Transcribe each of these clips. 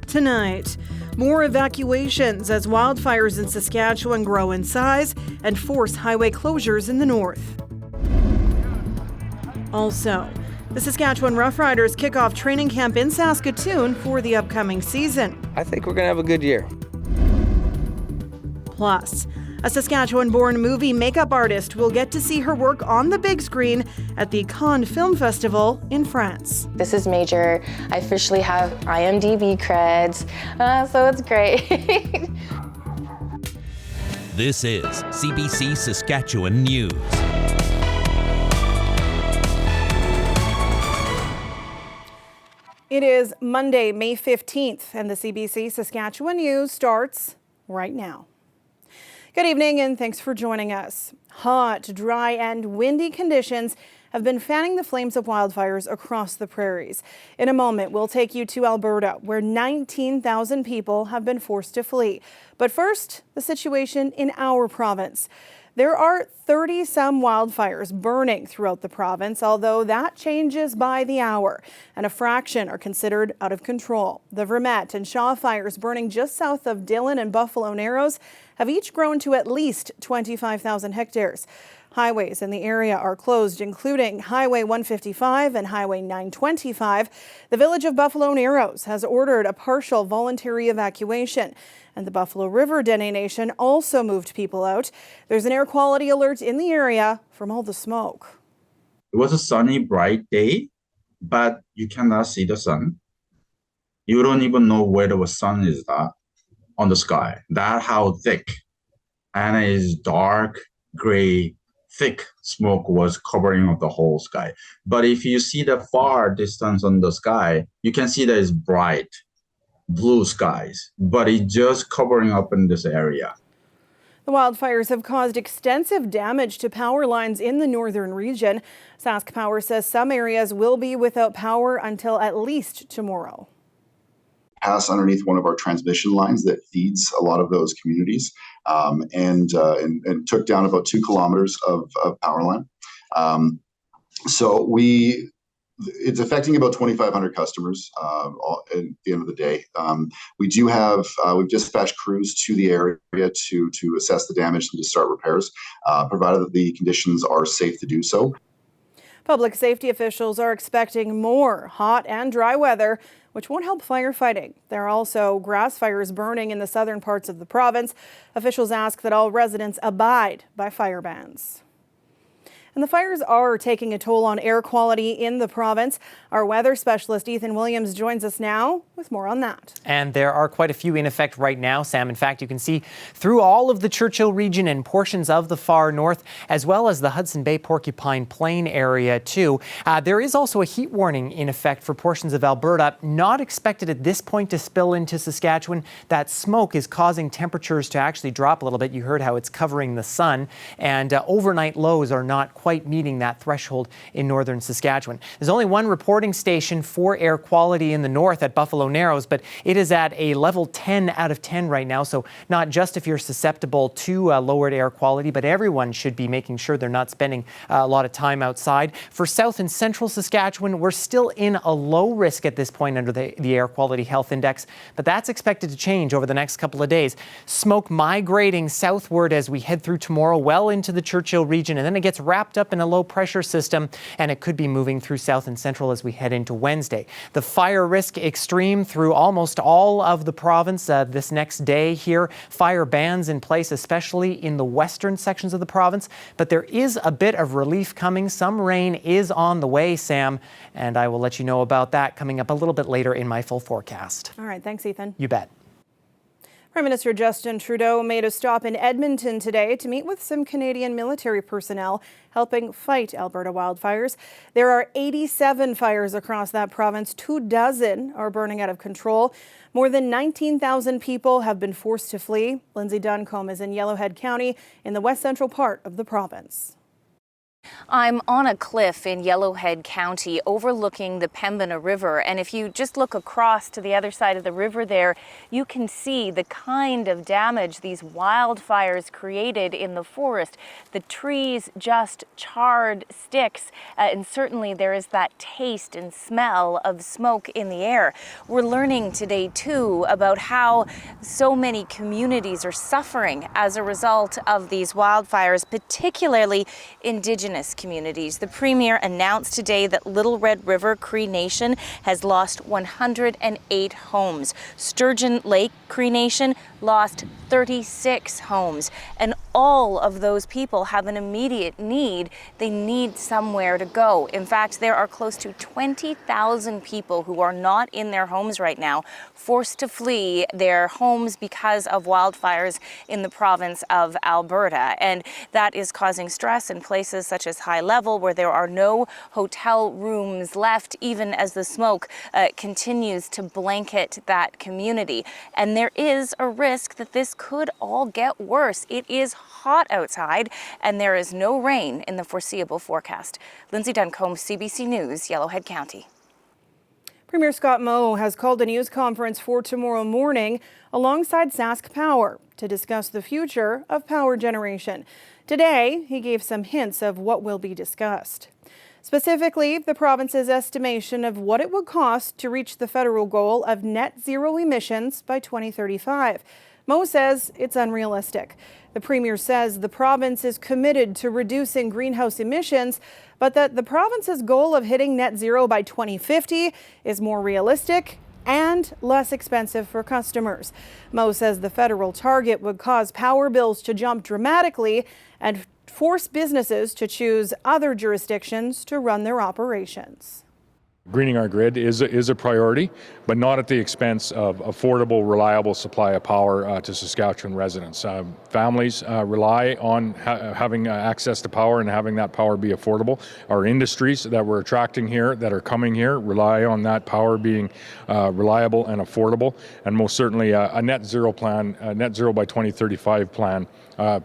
Tonight, more evacuations as wildfires in Saskatchewan grow in size and force highway closures in the north. Also, the Saskatchewan Roughriders kick off training camp in Saskatoon for the upcoming season. I think we're going to have a good year. Plus, a Saskatchewan-born movie makeup artist will get to see her work on the big screen at the Cannes Film Festival in France. This is major. I officially have IMDb creds, so it's great. This is CBC Saskatchewan News. It is Monday, May 15th, and the CBC Saskatchewan News starts right now. Good evening, and thanks for joining us. Hot, dry, and windy conditions have been fanning the flames of wildfires across the prairies. In a moment, we'll take you to Alberta, where 19,000 people have been forced to flee. But first, the situation in our province. There are 30-some wildfires burning throughout the province, although that changes by the hour, and a fraction are considered out of control. The Vermette and Shaw fires burning just south of Dillon and Buffalo Narrows have each grown to at least 25,000 hectares. Highways in the area are closed, including Highway 155 and Highway 925. The village of Buffalo Narrows has ordered a partial voluntary evacuation, and the Buffalo River Dene Nation also moved people out. There's an air quality alert in the area from all the smoke. It was a sunny, bright day, but you cannot see the sun. You don't even know where the sun is on the sky. That's how thick. And it is dark, gray, thick smoke was covering up the whole sky. But if you see the far distance on the sky, you can see that it's bright blue skies, but it's just covering up in this area. The wildfires have caused extensive damage to power lines in the northern region. Sask Power says some areas will be without power until at least tomorrow. Pass underneath one of our transmission lines that feeds a lot of those communities, and took down about 2 kilometers of power line. It's affecting about 2,500 customers at the end of the day. We've dispatched crews to the area to assess the damage and to start repairs, provided that the conditions are safe to do so. Public safety officials are expecting more hot and dry weather, which won't help firefighting. There are also grass fires burning in the southern parts of the province. Officials ask that all residents abide by fire bans. And the fires are taking a toll on air quality in the province. Our weather specialist Ethan Williams joins us now with more on that. And there are quite a few in effect right now, Sam. In fact, you can see through all of the Churchill region and portions of the far north, as well as the Hudson Bay Porcupine Plain area too. There is also a heat warning in effect for portions of Alberta, not expected at this point to spill into Saskatchewan. That smoke is causing temperatures to actually drop a little bit. You heard how it's covering the sun, and overnight lows are not quite meeting that threshold in northern Saskatchewan. There's only one reporting station for air quality in the north at Buffalo Narrows, but it is at a level 10 out of 10 right now. So not just if you're susceptible to lowered air quality, but everyone should be making sure they're not spending a lot of time outside. For south and central Saskatchewan, we're still in a low risk at this point under the Air Quality Health Index, but that's expected to change over the next couple of days. Smoke migrating southward as we head through tomorrow, well into the Churchill region, and then it gets wrapped up in a low pressure system, and it could be moving through south and central as we head into Wednesday. The fire risk extreme through almost all of the province this next day here. Fire bans in place, especially in the western sections of the province, but there is a bit of relief coming. Some rain is on the way, Sam, and I will let you know about that coming up a little bit later in my full forecast. All right, thanks, Ethan. You bet. Prime Minister Justin Trudeau made a stop in Edmonton today to meet with some Canadian military personnel helping fight Alberta wildfires. There are 87 fires across that province. 24 are burning out of control. More than 19,000 people have been forced to flee. Lindsay Duncombe is in Yellowhead County in the west central part of the province. I'm on a cliff in Yellowhead County overlooking the Pembina River, and if you just look across to the other side of the river there, you can see the kind of damage these wildfires created in the forest. The trees just charred sticks, and certainly there is that taste and smell of smoke in the air. We're learning today too about how so many communities are suffering as a result of these wildfires, particularly Indigenous communities. The Premier announced today that Little Red River Cree Nation has lost 108 homes. Sturgeon Lake Cree Nation lost 36 homes. And all of those people have an immediate need. They need somewhere to go. In fact, there are close to 20,000 people who are not in their homes right now, forced to flee their homes because of wildfires in the province of Alberta. And that is causing stress in places such as High Level, where there are no hotel rooms left, even as the smoke continues to blanket that community. And there is a risk that this could all get worse. It is hot outside, and there is no rain in the foreseeable forecast. Lindsay Duncombe, CBC News, Yellowhead County. Premier Scott Moe has called a news conference for tomorrow morning alongside Sask Power to discuss the future of power generation. Today, he gave some hints of what will be discussed. Specifically, the province's estimation of what it would cost to reach the federal goal of net zero emissions by 2035. Moe says it's unrealistic. The Premier says the province is committed to reducing greenhouse emissions, but that the province's goal of hitting net zero by 2050 is more realistic and less expensive for customers. Moe says the federal target would cause power bills to jump dramatically and force businesses to choose other jurisdictions to run their operations. Greening our grid is a priority, but not at the expense of affordable, reliable supply of power to Saskatchewan residents. Families rely on having access to power and having that power be affordable. Our industries that we're attracting here, that are coming here, rely on that power being reliable and affordable. And most certainly a net zero plan, a net zero by 2035 plan,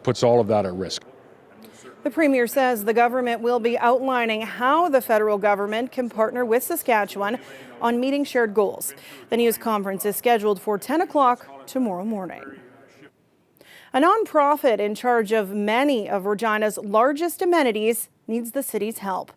puts all of that at risk. The Premier says the government will be outlining how the federal government can partner with Saskatchewan on meeting shared goals. The news conference is scheduled for 10 o'clock tomorrow morning. A nonprofit in charge of many of Regina's largest amenities needs the city's help.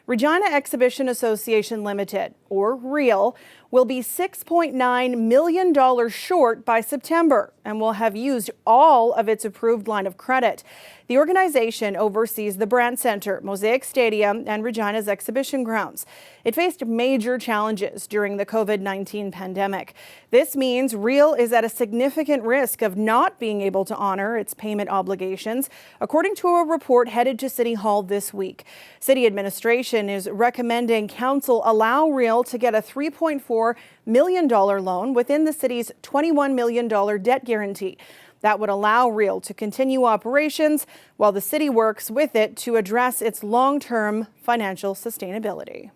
Regina Exhibition Association Limited, or REAL, will be $6.9 million short by September and will have used all of its approved line of credit. The organization oversees the Brandt Centre, Mosaic Stadium, and Regina's exhibition grounds. It faced major challenges during the COVID-19 pandemic. This means REAL is at a significant risk of not being able to honor its payment obligations, according to a report headed to City Hall this week. City administration is recommending council allow REAL to get a $3.4 million loan within the city's $21 million debt guarantee. That would allow REAL to continue operations while the city works with it to address its long-term financial sustainability.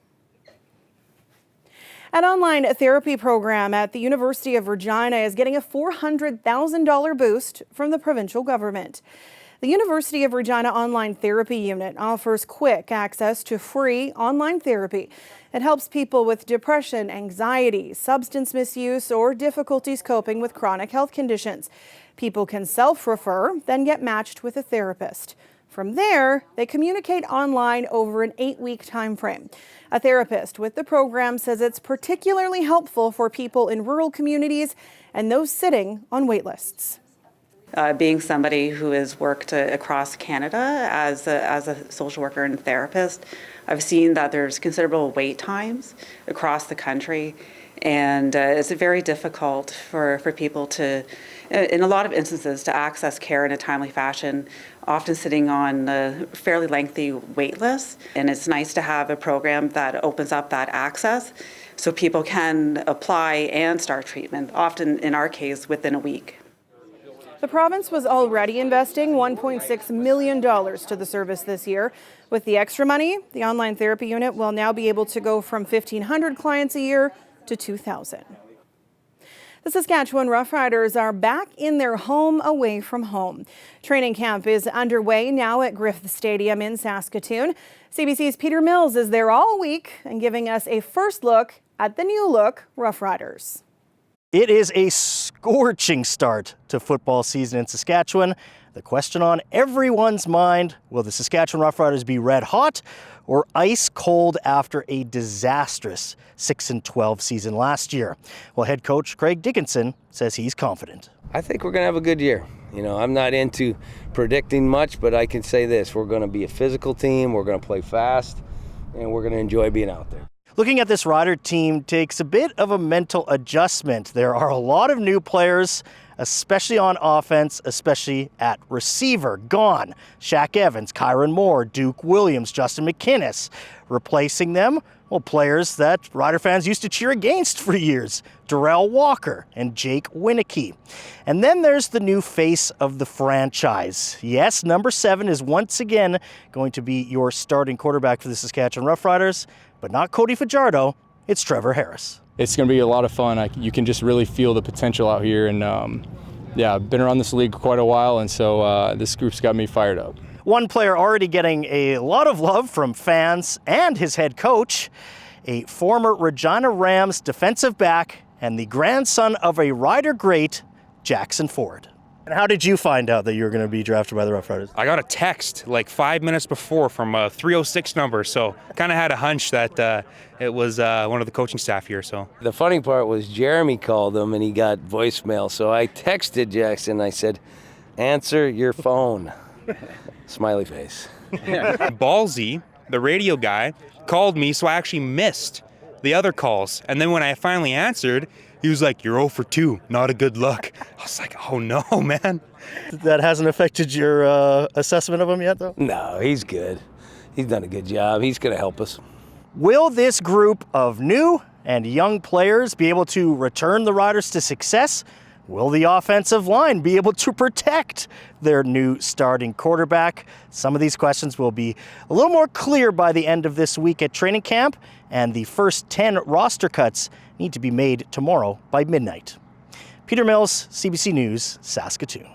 An online therapy program at the University of Regina is getting a $400,000 boost from the provincial government. The University of Regina Online Therapy Unit offers quick access to free online therapy. It helps people with depression, anxiety, substance misuse, or difficulties coping with chronic health conditions. People can self-refer, then get matched with a therapist. From there, they communicate online over an 8-week time frame. A therapist with the program says it's particularly helpful for people in rural communities and those sitting on wait lists. Being somebody who has worked across Canada as a social worker and therapist, I've seen that there's considerable wait times across the country, and it's very difficult for people to, in a lot of instances, to access care in a timely fashion, often sitting on fairly lengthy wait lists. And it's nice to have a program that opens up that access so people can apply and start treatment, often in our case within a week. The province was already investing $1.6 million to the service this year. With the extra money, the online therapy unit will now be able to go from 1,500 clients a year to 2,000. The Saskatchewan Roughriders are back in their home away from home. Training camp is underway now at Griffiths Stadium in Saskatoon. CBC's Peter Mills is there all week and giving us a first look at the new look Roughriders. It is a scorching start to football season in Saskatchewan. The question on everyone's mind, will the Saskatchewan Roughriders be red hot or ice cold after a disastrous 6-12 season last year? Well, head coach Craig Dickinson says he's confident. I think we're going to have a good year. You know, I'm not into predicting much, but I can say this. We're going to be a physical team, we're going to play fast, and we're going to enjoy being out there. Looking at this Rider team takes a bit of a mental adjustment. There are a lot of new players, especially on offense, especially at receiver. Gone. Shaq Evans, Kyron Moore, Duke Williams, Justin McInnes. Replacing them, well, players that Rider fans used to cheer against for years. Darrell Walker and Jake Winicky. And then there's the new face of the franchise. Yes, number 7 is once again going to be your starting quarterback for the Saskatchewan Roughriders, but not Cody Fajardo, it's Trevor Harris. It's going to be a lot of fun. You can just really feel the potential out here. And yeah, I've been around this league quite a while, and so this group's got me fired up. One player already getting a lot of love from fans and his head coach, a former Regina Rams defensive back and the grandson of a Rider great, Jackson Ford. And how did you find out that you were going to be drafted by the Roughriders? I got a text like 5 minutes before from a 306 number, so kind of had a hunch that it was one of the coaching staff here. So the funny part was Jeremy called him and he got voicemail, so I texted Jackson. I said, "Answer your phone." Smiley face. Ballsy, the radio guy, called me, so I actually missed the other calls. And then when I finally answered, he was like, "You're 0 for 2, not a good look." I was like, "Oh no, man." That hasn't affected your assessment of him yet, though? No, he's good. He's done a good job. He's going to help us. Will this group of new and young players be able to return the Riders to success? Will the offensive line be able to protect their new starting quarterback? Some of these questions will be a little more clear by the end of this week at training camp, and the first 10 roster cuts need to be made tomorrow by midnight. Peter Mills, CBC News, Saskatoon.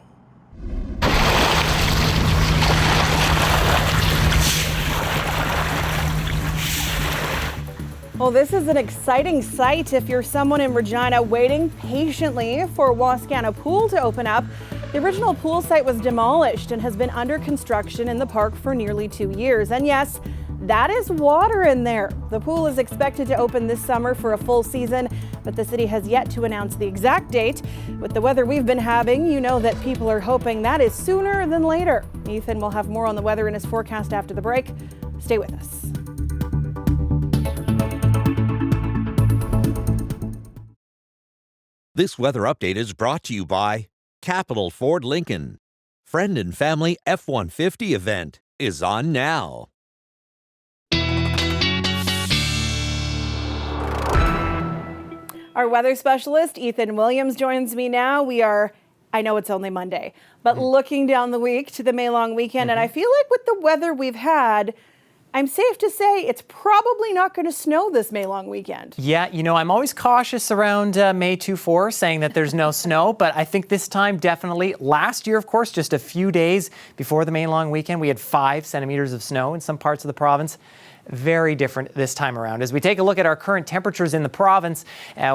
Well, this is an exciting sight if you're someone in Regina waiting patiently for Wascana Pool to open up. The original pool site was demolished and has been under construction in the park for nearly 2 years. And yes, that is water in there. The pool is expected to open this summer for a full season, but the city has yet to announce the exact date. With the weather we've been having, you know that people are hoping that is sooner than later. Ethan will have more on the weather in his forecast after the break. Stay with us. This weather update is brought to you by Capital Ford Lincoln. Friend and Family F-150 event is on now. Our weather specialist, Ethan Williams, joins me now. I know it's only Monday, but looking down the week to the May-long weekend, and I feel like with the weather we've had, I'm safe to say it's probably not going to snow this May-long weekend. Yeah, you know, I'm always cautious around May 2-4 saying that there's no snow, but I think this time definitely. Last year, of course, just a few days before the May-long weekend, we had 5 centimeters of snow in some parts of the province. Very different this time around. As we take a look at our current temperatures in the province,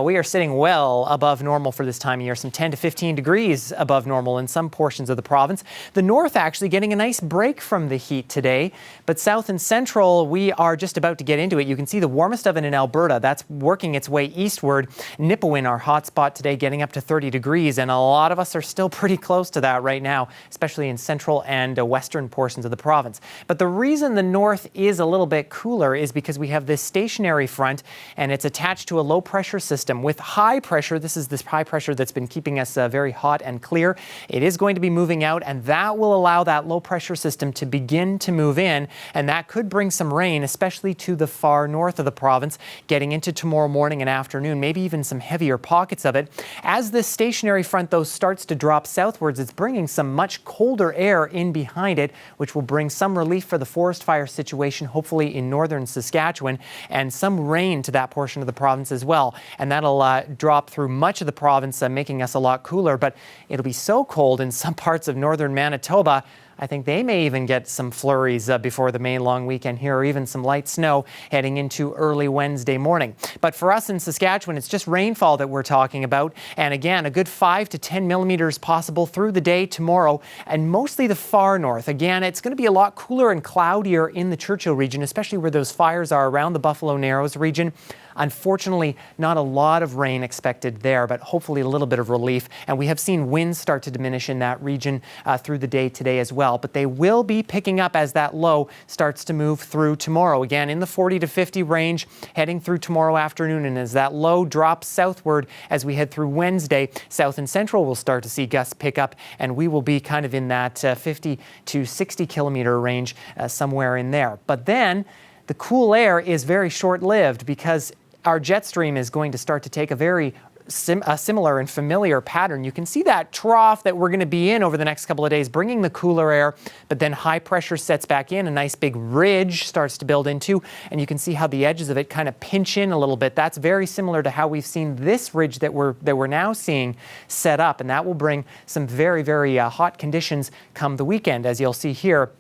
we are sitting well above normal for this time of year, some 10 to 15 degrees above normal in some portions of the province. The north actually getting a nice break from the heat today, but south and central, we are just about to get into it. You can see the warmest of it in Alberta. That's working its way eastward. Nipawin, our hot spot today, getting up to 30 degrees, and a lot of us are still pretty close to that right now, especially in central and western portions of the province. But the reason the north is a little bit cooler is because we have this stationary front and it's attached to a low pressure system with high pressure. This high pressure that's been keeping us very hot and clear. It is going to be moving out, and that will allow that low pressure system to begin to move in, and that could bring some rain, especially to the far north of the province, getting into tomorrow morning and afternoon, maybe even some heavier pockets of it. As this stationary front, though, starts to drop southwards, it's bringing some much colder air in behind it, which will bring some relief for the forest fire situation, hopefully in in northern Saskatchewan and some rain to that portion of the province as well. And that'll drop through much of the province, making us a lot cooler. But it'll be so cold in some parts of northern Manitoba, I think they may even get some flurries before the May long weekend here, or even some light snow heading into early Wednesday morning. But for us in Saskatchewan, it's just rainfall that we're talking about. And again, a good 5 to 10 millimeters possible through the day tomorrow, and mostly the far north. Again, it's going to be a lot cooler and cloudier in the Churchill region, especially where those fires are around the Buffalo Narrows region. Unfortunately, not a lot of rain expected there, but hopefully a little bit of relief. And we have seen winds start to diminish in that region through the day today as well. But they will be picking up as that low starts to move through tomorrow. Again, in the 40 to 50 range, heading through tomorrow afternoon. And as that low drops southward as we head through Wednesday, south and central will start to see gusts pick up. And we will be kind of in that 50 to 60 kilometer range somewhere in there. But then the cool air is very short-lived, because our jet stream is going to start to take a very similar and familiar pattern. You can see that trough that we're going to be in over the next couple of days, bringing the cooler air, but then high pressure sets back in, a nice big ridge starts to build into, and you can see how the edges of it kind of pinch in a little bit. That's very similar to how we've seen this ridge that we're now seeing set up, and that will bring some very, very hot conditions come the weekend, as you'll see here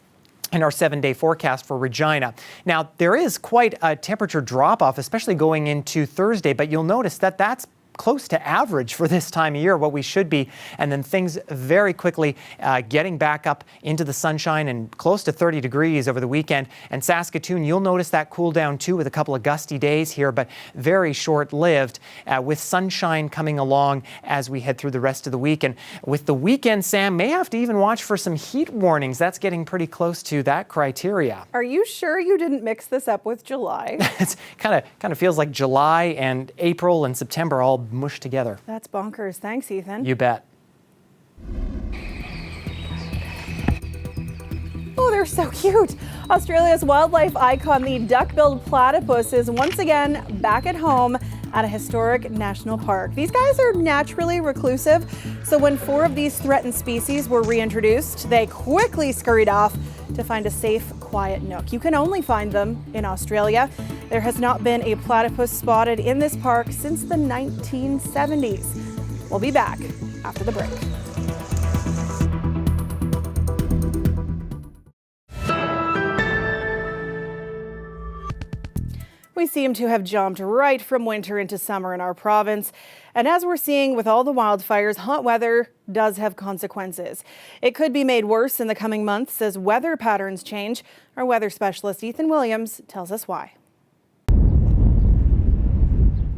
in our 7-day forecast for Regina. Now, there is quite a temperature drop-off, especially going into Thursday, but you'll notice that that's close to average for this time of year, what we should be, and then things very quickly getting back up into the sunshine and close to 30 degrees over the weekend. And Saskatoon, you'll notice that cool down too, with a couple of gusty days here, but very short-lived, with sunshine coming along as we head through the rest of the week. And with the weekend, Sam, may have to even watch for some heat warnings. That's getting pretty close to that criteria. Are you sure you didn't mix this up with July? It's kind of feels like July and April and September all mushed together. That's bonkers. Thanks, Ethan. You bet. Oh, they're so cute. Australia's wildlife icon, the duck-billed platypus, is once again back at home at a historic national park. These guys are naturally reclusive, so when 4 of these threatened species were reintroduced, they quickly scurried off to find a safe, quiet nook. You can only find them in Australia. There has not been a platypus spotted in this park since the 1970s. We'll be back after the break. We seem to have jumped right from winter into summer in our province. And as we're seeing with all the wildfires, hot weather does have consequences. It could be made worse in the coming months as weather patterns change. Our weather specialist, Ethan Williams, tells us why.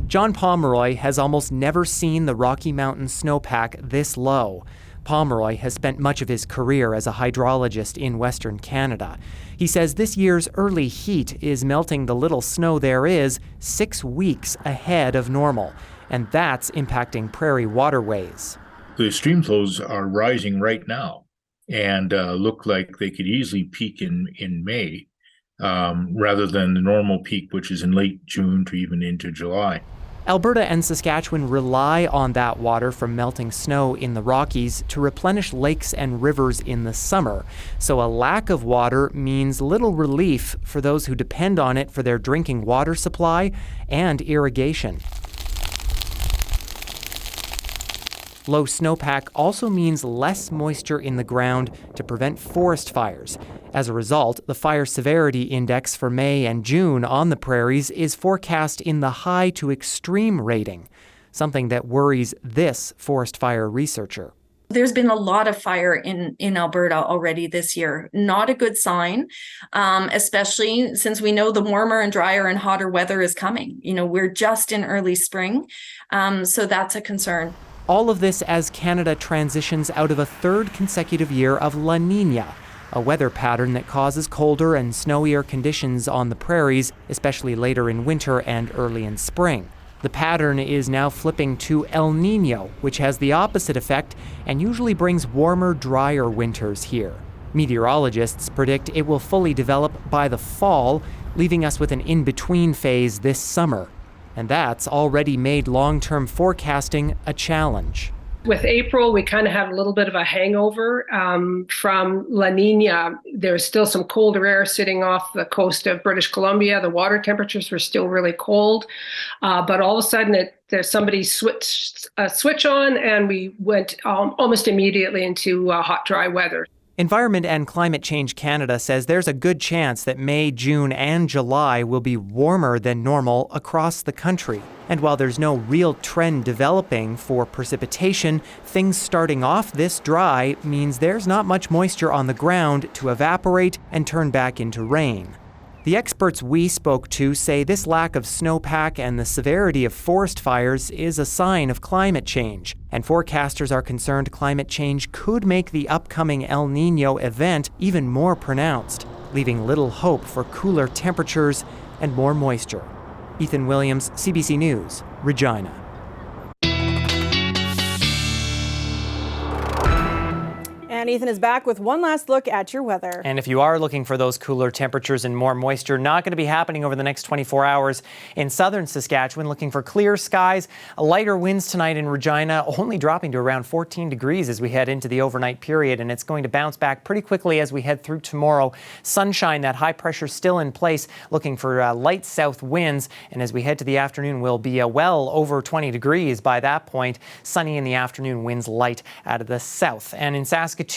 John Pomeroy has almost never seen the Rocky Mountain snowpack this low. Pomeroy has spent much of his career as a hydrologist in Western Canada. He says this year's early heat is melting the little snow there is 6 weeks ahead of normal, and that's impacting prairie waterways. The stream flows are rising right now and look like they could easily peak in May rather than the normal peak, which is in late June to even into July. Alberta and Saskatchewan rely on that water from melting snow in the Rockies to replenish lakes and rivers in the summer. So a lack of water means little relief for those who depend on it for their drinking water supply and irrigation. Low snowpack also means less moisture in the ground to prevent forest fires. As a result, the fire severity index for May and June on the prairies is forecast in the high to extreme rating, something that worries this forest fire researcher. There's been a lot of fire in Alberta already this year. Not a good sign, especially since we know the warmer and drier and hotter weather is coming. You know, we're just in early spring, so that's a concern. All of this as Canada transitions out of a third consecutive year of La Nina, a weather pattern that causes colder and snowier conditions on the prairies, especially later in winter and early in spring. The pattern is now flipping to El Nino, which has the opposite effect and usually brings warmer, drier winters here. Meteorologists predict it will fully develop by the fall, leaving us with an in-between phase this summer. And that's already made long-term forecasting a challenge. With April, we kind of had a little bit of a hangover from La Nina. There's still some colder air sitting off the coast of British Columbia. The water temperatures were still really cold, but all of a sudden somebody switched a switch on, and we went almost immediately into hot, dry weather. Environment and Climate Change Canada says there's a good chance that May, June, and July will be warmer than normal across the country. And while there's no real trend developing for precipitation, things starting off this dry means there's not much moisture on the ground to evaporate and turn back into rain. The experts we spoke to say this lack of snowpack and the severity of forest fires is a sign of climate change. And forecasters are concerned climate change could make the upcoming El Niño event even more pronounced, leaving little hope for cooler temperatures and more moisture. Ethan Williams, CBC News, Regina. And Ethan is back with one last look at your weather. And if you are looking for those cooler temperatures and more moisture, not going to be happening over the next 24 hours in southern Saskatchewan. Looking for clear skies, lighter winds tonight in Regina, only dropping to around 14 degrees as we head into the overnight period. And it's going to bounce back pretty quickly as we head through tomorrow. Sunshine, that high pressure still in place, looking for light south winds. And as we head to the afternoon, we'll be well over 20 degrees by that point. Sunny in the afternoon, winds light out of the south. And in Saskatoon,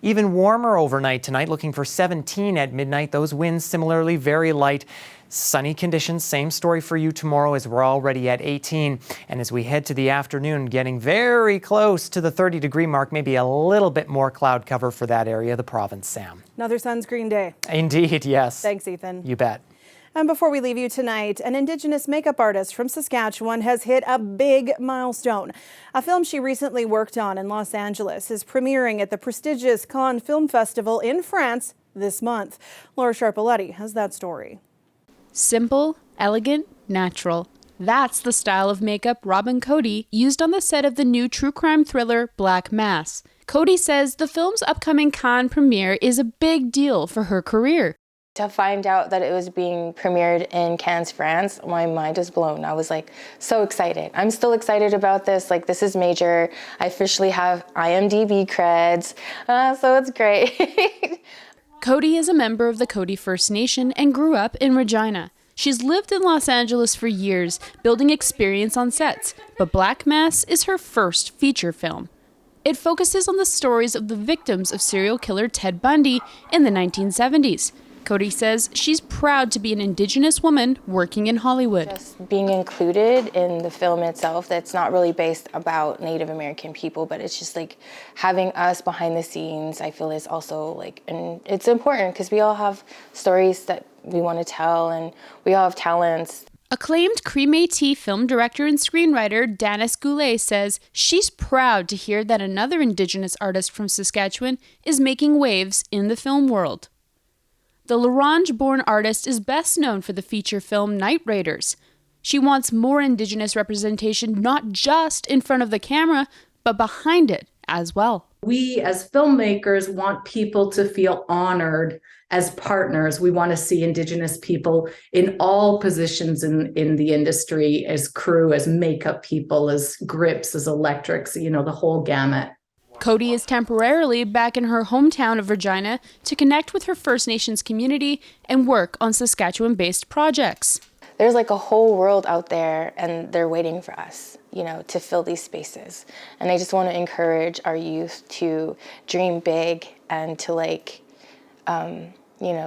even warmer overnight tonight, looking for 17 at midnight. Those winds similarly very light. Sunny conditions, same story for you tomorrow as we're already at 18. And as we head to the afternoon, getting very close to the 30-degree mark, maybe a little bit more cloud cover for that area of the province, Sam. Another sunscreen day. Indeed, yes. Thanks, Ethan. You bet. And before we leave you tonight, an Indigenous makeup artist from Saskatchewan has hit a big milestone. A film she recently worked on in Los Angeles is premiering at the prestigious Cannes Film Festival in France this month. Laura Sharpaletti has that story. Simple, elegant, natural. That's the style of makeup Robin Cody used on the set of the new true crime thriller Black Mass. Cody says the film's upcoming Cannes premiere is a big deal for her career. To find out that it was being premiered in Cannes, France, my mind is blown. I was like so excited. I'm still excited about this. Like, this is major. I officially have IMDb creds, so it's great. Cody is a member of the Cody First Nation and grew up in Regina. She's lived in Los Angeles for years, building experience on sets, but Black Mass is her first feature film. It focuses on the stories of the victims of serial killer Ted Bundy in the 1970s. Cody says she's proud to be an Indigenous woman working in Hollywood. Just being included in the film itself, that's not really based about Native American people, but it's just like having us behind the scenes, I feel is also like, and it's important because we all have stories that we want to tell and we all have talents. Acclaimed Cree Métis film director and screenwriter Danis Goulet says she's proud to hear that another Indigenous artist from Saskatchewan is making waves in the film world. The Larange-born artist is best known for the feature film Night Raiders. She wants more Indigenous representation not just in front of the camera, but behind it as well. We as filmmakers want people to feel honored as partners. We want to see Indigenous people in all positions in the industry, as crew, as makeup people, as grips, as electrics, the whole gamut. Cody is temporarily back in her hometown of Regina to connect with her First Nations community and work on Saskatchewan-based projects. There's like a whole world out there and they're waiting for us, to fill these spaces. And I just want to encourage our youth to dream big and to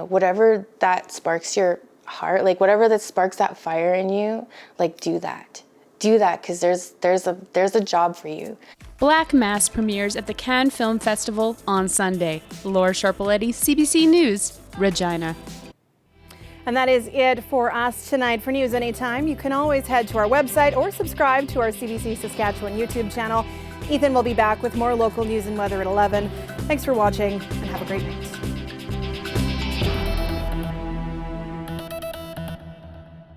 whatever that sparks your heart, like whatever that sparks that fire in you, like do that because there's a job for you. Black Mass premieres at the Cannes Film Festival on Sunday. Laura Sharpaletti, CBC News, Regina. And that is it for us tonight. For News Anytime, you can always head to our website or subscribe to our CBC Saskatchewan YouTube channel. Ethan will be back with more local news and weather at 11. Thanks for watching and have a great night.